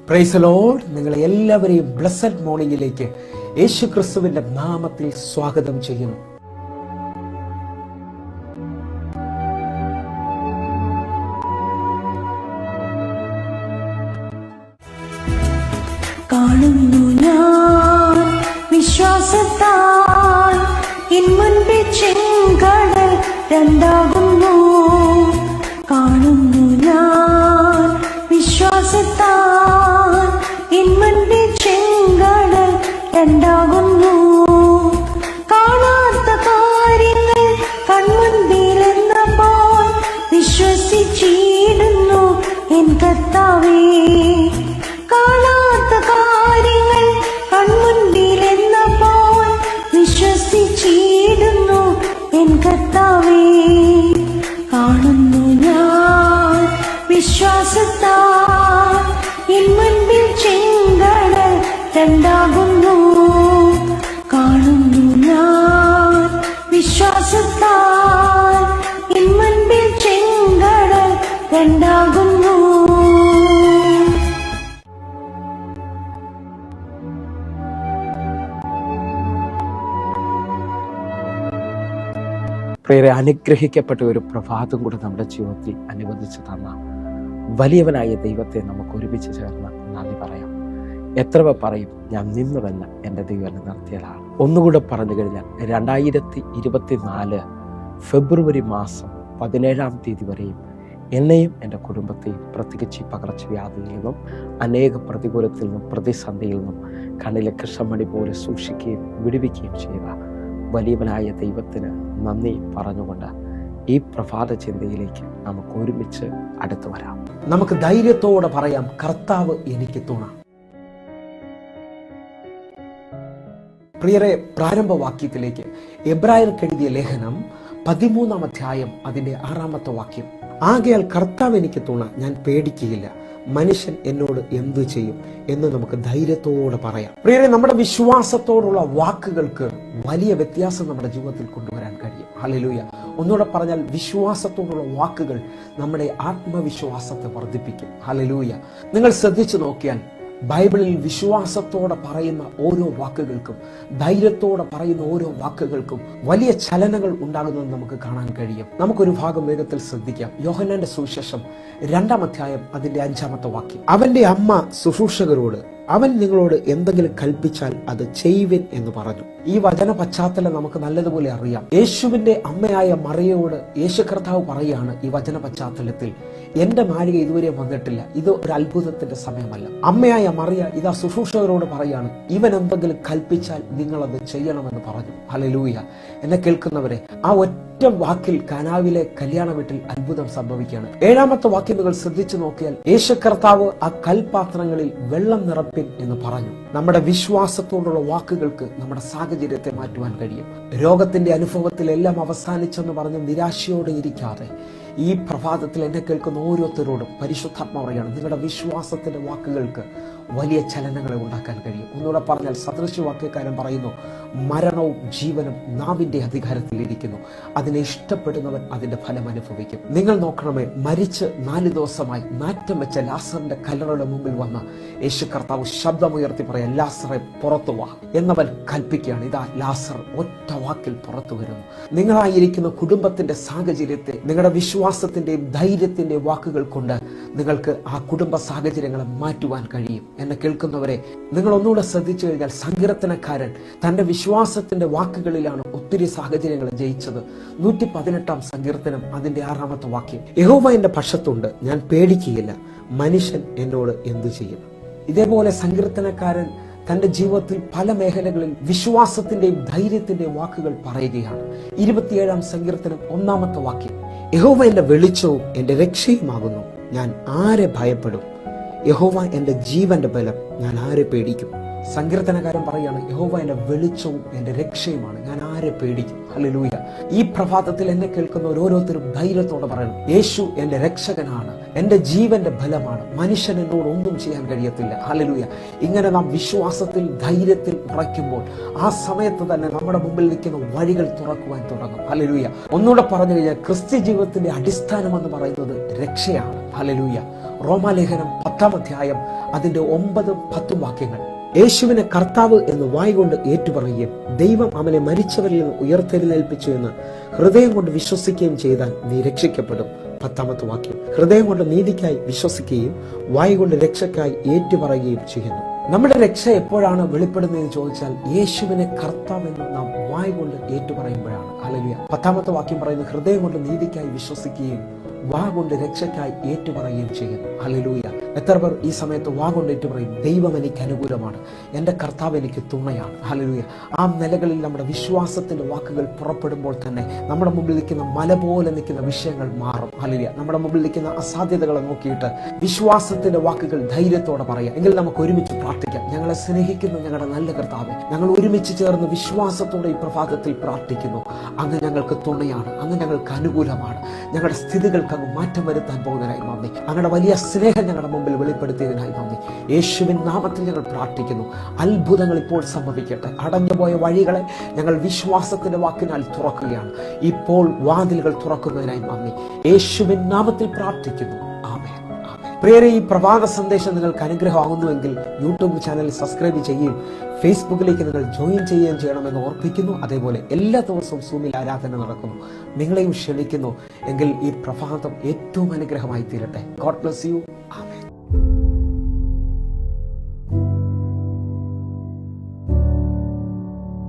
Praise the Lord. നിങ്ങളെ എല്ലാവരെയും blessed മോർണിംഗിലേക്ക് യേശു ക്രിസ്തുവിന്റെ നാമത്തിൽ സ്വാഗതം ചെയ്യുന്നു. കാണുന്നു ഞാൻ വിശ്വാസത്താൽ എൻ മുൻപിൽ ചെങ്കടൽ രണ്ടാകുന്നു. കാണുന്നു ഞാൻ വിശ്വാസത്താൽ എൻ മുൻപിൽ ചെങ്കടൽ രണ്ടാകുന്നു. കാണാത്ത കാര്യങ്ങൾ കൺമുൻപിലെന്നപ്പോൾ വിശ്വസിച്ചിടുന്നു എൻ കർത്താവേ. കാണാത്ത കാര്യങ്ങൾ കൺമുൻപിലെന്നപ്പോൾ വിശ്വസിച്ചിടുന്നു എൻ കർത്താവേ. കാണുന്നു ഞാൻ വിശ്വാസത്താൽ എൻ മുൻപിൽ ചെങ്കടൽ രണ്ടാകുന്നു. കാണുന്നു ഞാൻ വിശ്വാസത്താൽ എൻ മുൻപിൽ ചെങ്കടൽ രണ്ടാകുന്നു. പ്രിയരെ, അനുഗ്രഹിക്കപ്പെട്ട ഒരു പ്രഭാതം കൂടെ നമ്മുടെ ജീവിതത്തിൽ അനുവദിച്ചു തന്ന വലിയവനായ ദൈവത്തെ നമുക്ക് ഒരുമിച്ച് ചേർന്ന് നന്ദി പറയാം. എത്ര പേർ പറയും, ഞാൻ നിന്നുവല്ല എൻ്റെ ദൈവം എന്നെ നിർത്തിയതാണ്. ഒന്നുകൂടെ പറഞ്ഞു കഴിഞ്ഞാൽ 2024 ഫെബ്രുവരി മാസം 17-ാം തീയതി വരെയും എന്നെയും എൻ്റെ കുടുംബത്തെയും പ്രത്യേകിച്ച് പകർച്ചവ്യാധിയിൽ നിന്നും അനേക പ്രതികൂലത്തിൽ നിന്നും പ്രതിസന്ധിയിൽ നിന്നും കണ്ണിലെ കൃഷ്ണമണി പോലെ സൂക്ഷിക്കുകയും വിടുവിക്കുകയും ചെയ്ത വലിയവനായ ദൈവത്തിന് നന്ദി പറഞ്ഞുകൊണ്ട് ഈ പ്രഭാത ചിന്തയിലേക്ക് നമുക്ക് ഒരുമിച്ച് അടുത്തു വരാം. നമുക്ക് ധൈര്യത്തോടെ പറയാം, കർത്താവ് എനിക്ക് തുണ. പ്രിയരെ, പ്രാരംഭവാക്യത്തിലേക്ക് എബ്രായർക്ക് എഴുതിയ ലേഖനം 13-ാം അധ്യായം അതിന്റെ 6-ാമത്തെ വാക്യം. ആകയാൽ കർത്താവ് എനിക്ക് തുണ, ഞാൻ പേടിക്കുകയില്ല, മനുഷ്യൻ എന്നോട് എന്തു ചെയ്യും എന്ന് നമുക്ക് ധൈര്യത്തോടെ പറയാം. പ്രിയരെ, നമ്മുടെ വിശ്വാസത്തോടുള്ള വാക്കുകൾക്ക് വലിയ വ്യത്യാസം നമ്മുടെ ജീവിതത്തിൽ കൊണ്ടുവരാൻ കഴിയും. ഹല്ലേലൂയ. ഒന്നുകൂടെ പറഞ്ഞാൽ, വിശ്വാസത്തോടുള്ള വാക്കുകൾ നമ്മുടെ ആത്മവിശ്വാസത്തെ വർദ്ധിപ്പിക്കും. ഹല്ലേലൂയ. നിങ്ങൾ ശ്രദ്ധിച്ചു നോക്കിയാൽ ബൈബിളിൽ വിശ്വാസത്തോടെ പറയുന്ന ഓരോ വാക്കുകൾക്കും, ധൈര്യത്തോടെ പറയുന്ന ഓരോ വാക്കുകൾക്കും വലിയ ചലനങ്ങൾ ഉണ്ടാകുന്നത് നമുക്ക് കാണാൻ കഴിയും. നമുക്കൊരു ഭാഗം വേഗത്തിൽ ശ്രദ്ധിക്കാം. യോഹന്നാന്റെ സുവിശേഷം 2-ാം അധ്യായം അതിന്റെ 5-ാമത്തെ വാക്യം. അവന്റെ അമ്മ ശുശ്രൂഷകരോട്, അവൻ നിങ്ങളോട് എന്തെങ്കിലും കൽപ്പിച്ചാൽ അത് ചെയ്യുവിൻ എന്ന് പറഞ്ഞു. ഈ വചന പശ്ചാത്തലം നമുക്ക് നല്ലതുപോലെ അറിയാം. യേശുവിന്റെ അമ്മയായ മറിയയോട് യേശു കർത്താവ് പറയുകയാണ് ഈ വചന പശ്ചാത്തലത്തിൽ, എന്റെ നാഴിക ഇതുവരെ വന്നിട്ടില്ല, ഇത് ഒരു അത്ഭുതത്തിന്റെ സമയമല്ല. അമ്മയായ മറിയ ഇതാ ശുശ്രൂഷകരോട് പറയാണ്, ഇവൻ എന്തെങ്കിലും കൽപ്പിച്ചാൽ നിങ്ങളത് ചെയ്യണമെന്ന് പറഞ്ഞു. ഹല്ലേലൂയ. എന്നെ കേൾക്കുന്നവരെ, ആ ഒറ്റ വാക്കിൽ കാനാവിലെ കല്യാണ വീട്ടിൽ അത്ഭുതം സംഭവിക്കുകയാണ്. 7-ാമത്തെ വാക്യം നിങ്ങൾ ശ്രദ്ധിച്ചു നോക്കിയാൽ, യേശു കർത്താവ് ആ കൽപാത്രങ്ങളിൽ വെള്ളം നിറപ്പിൻ എന്ന് പറഞ്ഞു. നമ്മുടെ വിശ്വാസത്തോടുള്ള വാക്കുകൾക്ക് നമ്മുടെ സാഹചര്യത്തെ മാറ്റുവാൻ കഴിയും. രോഗത്തിന്റെ അനുഭവത്തിൽ എല്ലാം അവസാനിച്ചെന്ന് പറഞ്ഞ് നിരാശയോടെ ഇരിക്കാതെ ഈ പ്രഭാതത്തിൽ എന്നെ കേൾക്കുന്ന ഓരോരുത്തരോടും പരിശുദ്ധാത്മാവ് പറയുകയാണ്, നിങ്ങളുടെ വിശ്വാസത്തിന്റെ വാക്കുകൾക്ക് വലിയ ചലനങ്ങളെ ഉണ്ടാക്കാൻ കഴിയും. ഒന്നുകൂടെ പറഞ്ഞാൽ, സദൃശവാക്യക്കാരൻ പറയുന്നു, മരണവും ജീവനും നാവിന്റെ അധികാരത്തിൽ ഇരിക്കുന്നു, അതിനെ ഇഷ്ടപ്പെടുന്നവൻ അതിന്റെ ഫലം അനുഭവിക്കും. നിങ്ങൾ നോക്കണമേ, മരിച്ച് 4 ദിവസമായി നാറ്റം വെച്ച ലാസറിന്റെ കല്ലറയുടെ മുമ്പിൽ വന്ന യേശു കർത്താവ് ശബ്ദമുയർത്തി പറയാം, ലാസറെ പുറത്തു വാ എന്നവൻ കൽപ്പിക്കുകയാണ്. ഇതാ ലാസർ ഒറ്റ വാക്കിൽ പുറത്തു വരുന്നു. നിങ്ങളായിരിക്കുന്ന കുടുംബത്തിന്റെ സാഹചര്യത്തെ നിങ്ങളുടെ വിശ്വാസത്തിന്റെയും ധൈര്യത്തിന്റെയും വാക്കുകൾ കൊണ്ട് നിങ്ങൾക്ക് ആ കുടുംബ സാഹചര്യങ്ങളെ മാറ്റുവാൻ കഴിയും. എന്നെ കേൾക്കുന്നവരെ, നിങ്ങൾ ഒന്നുകൂടെ ശ്രദ്ധിച്ചു കഴിഞ്ഞാൽ, സങ്കീർത്തനക്കാരൻ തന്റെ വിശ്വാസത്തിന്റെ വാക്കുകളിലാണ് ഒത്തിരി സാഹചര്യങ്ങൾ ജയിച്ചത്. 118-ാം സങ്കീർത്തനം അതിന്റെ 6-ാമത്തെ വാക്യം. യഹോവ എന്റെ പക്ഷത്തുണ്ട്, ഞാൻ പേടിക്കുകയില്ല, മനുഷ്യൻ എന്നോട് എന്തു ചെയ്യും. ഇതേപോലെ സങ്കീർത്തനക്കാരൻ തന്റെ ജീവിതത്തിൽ പല മേഖലകളിൽ വിശ്വാസത്തിന്റെയും ധൈര്യത്തിന്റെയും വാക്കുകൾ പറയുകയാണ്. 27-ാം സങ്കീർത്തനം 1-ാമത്തെ വാക്യം. യഹോവ എന്റെ വെളിച്ചവും എന്റെ രക്ഷയുമാകുന്നു, ഞാൻ ആരെ ഭയപ്പെടും? യഹോവ എന്റെ ജീവന്റെ ബലം, ഞാൻ ആരെ പേടിക്കും? സങ്കീർത്തനക്കാരൻ പറയാണ്, യഹോവ എന്റെ വെളിച്ചവും എന്റെ രക്ഷയുമാണ്, ഞാൻ ആരെ ആരെ പേടിക്കും? ഹല്ലേലൂയ. ഈ പ്രഭാതത്തിൽ എന്നെ കേൾക്കുന്ന ഓരോരുത്തരും ധൈര്യത്തോടെ പറയണം, യേശു എന്റെ രക്ഷകനാണ്, എന്റെ ജീവന്റെ ബലമാണ്, മനുഷ്യൻ എന്നോട് ഒന്നും ചെയ്യാൻ കഴിയത്തില്ല. ഹല്ലേലൂയ. ഇങ്ങനെ നാം വിശ്വാസത്തിൽ ധൈര്യത്തിൽ ഉറയ്ക്കുമ്പോൾ ആ സമയത്ത് തന്നെ നമ്മുടെ മുമ്പിൽ നിൽക്കുന്ന വഴികൾ തുറക്കുവാൻ തുടങ്ങും. ഹല്ലേലൂയ. ഒന്നുകൂടെ പറഞ്ഞു കഴിഞ്ഞാൽ ക്രിസ്ത്യ ജീവിതത്തിന്റെ അടിസ്ഥാനം എന്ന് പറയുന്നത് രക്ഷയാണ്. ഹല്ലേലൂയ. റോമാലേഖനം 10-ാം അധ്യായം അതിന്റെ 9-10 വാക്യങ്ങൾ. യേശുവിനെ കർത്താവ് എന്ന് വായ്കൊണ്ട് ഏറ്റുപറയുകയും ദൈവം അവനെ മരിച്ചവരിൽ നിന്ന് ഉയർത്തെഴുന്നേൽപ്പിച്ചു എന്ന് ഹൃദയം കൊണ്ട് വിശ്വസിക്കുകയും ചെയ്താൽ നീ രക്ഷിക്കപ്പെടും. 10-ാമത്തെ വാക്യം. ഹൃദയം കൊണ്ട് നീതിക്കായി വിശ്വസിക്കുകയും വായ്കൊണ്ട് രക്ഷയ്ക്കായി ഏറ്റുപറയുകയും ചെയ്യുന്നു. നമ്മുടെ രക്ഷ എപ്പോഴാണ് വെളിപ്പെടുന്നതെന്ന് ചോദിച്ചാൽ യേശുവിനെ കർത്താവെന്ന് നാം വായ്കൊണ്ട് ഏറ്റുപറയുമ്പോഴാണ്. ഹല്ലേലൂയ. 10-ാമത്തെ വാക്യം പറയുന്നത് ഹൃദയം കൊണ്ട് നീതിക്കായി വിശ്വസിക്കുകയും വാ കൊണ്ട് രക്ഷയ്ക്കായി ഏറ്റുപറയുകയും ചെയ്യുന്നു. ഹല്ലേലൂയ. എത്ര പേർ ഈ സമയത്ത് വാ കൊണ്ട് ഏറ്റുപറയും, ദൈവം എനിക്ക് അനുകൂലമാണ്, എൻ്റെ കർത്താവ് എനിക്ക് തുണയാണ്. ഹല്ലേലൂയ. ആ നിലകളിൽ നമ്മുടെ വിശ്വാസത്തിന്റെ വാക്കുകൾ പുറപ്പെടുമ്പോൾ തന്നെ നമ്മുടെ മുമ്പിൽ നിൽക്കുന്ന മല പോലെ നിൽക്കുന്ന വിഷയങ്ങൾ മാറും. ഹല്ലേലൂയ. നമ്മുടെ മുമ്പിൽ നിൽക്കുന്ന അസാധ്യതകളെ നോക്കിയിട്ട് വിശ്വാസത്തിന്റെ വാക്കുകൾ ധൈര്യത്തോടെ പറയാം. എങ്കിൽ നമുക്ക് ഒരുമിച്ച് പ്രാർത്ഥിക്കാം. ഞങ്ങളെ സ്നേഹിക്കുന്ന ഞങ്ങളുടെ നല്ല കർത്താവേ, ഞങ്ങൾ ഒരുമിച്ച് ചേർന്ന് വിശ്വാസത്തോടെ ഈ പ്രഭാതത്തിൽ പ്രാർത്ഥിക്കുന്നു. അങ്ങ് ഞങ്ങൾക്ക് തുണയാണ്, അങ്ങ് ഞങ്ങൾക്ക് അനുകൂലമാണ്. ഞങ്ങളുടെ സ്ഥിതികൾക്ക് അങ്ങ് മാറ്റം വരുത്താൻ പോകുന്നതിനായി നന്ദി. അങ്ങയുടെ വലിയ സ്നേഹം ഞങ്ങളുടെ മുമ്പിൽ വെളിപ്പെടുത്തിയതിനായി നന്ദി. യേശുവിൻ നാമത്തിൽ ഞങ്ങൾ പ്രാർത്ഥിക്കുന്നു. അത്ഭുതങ്ങൾ ഇപ്പോൾ സംഭവിക്കട്ടെ. അടഞ്ഞുപോയ വഴികളെ ഞങ്ങൾ വിശ്വാസത്തിന്റെ വാക്കിനാൽ തുറക്കുകയാണ്. ഇപ്പോൾ വാതിലുകൾ തുറക്കുന്നതിനായി നന്ദി. യേശുവിൻ നാമത്തിൽ പ്രാർത്ഥിക്കുന്നു. ആമേൻ. പ്രിയരെ, ഈ പ്രഭാത സന്ദേശം നിങ്ങൾക്ക് അനുഗ്രഹമാകുന്നുവെങ്കിൽ യൂട്യൂബ് ചാനൽ സബ്സ്ക്രൈബ് ചെയ്യുകയും ഫേസ്ബുക്കിലേക്ക് നിങ്ങൾ ജോയിൻ ചെയ്യുകയും ചെയ്യണമെന്ന് ഓർപ്പിക്കുന്നു. അതേപോലെ എല്ലാ ദിവസവും സൂമിൽ ആരാധന നടക്കുന്നു. നിങ്ങളെയും ക്ഷണിക്കുന്നു. എങ്കിൽ ഈ പ്രഭാതം ഏറ്റവും അനുഗ്രഹമായി തീരട്ടെ. God bless you.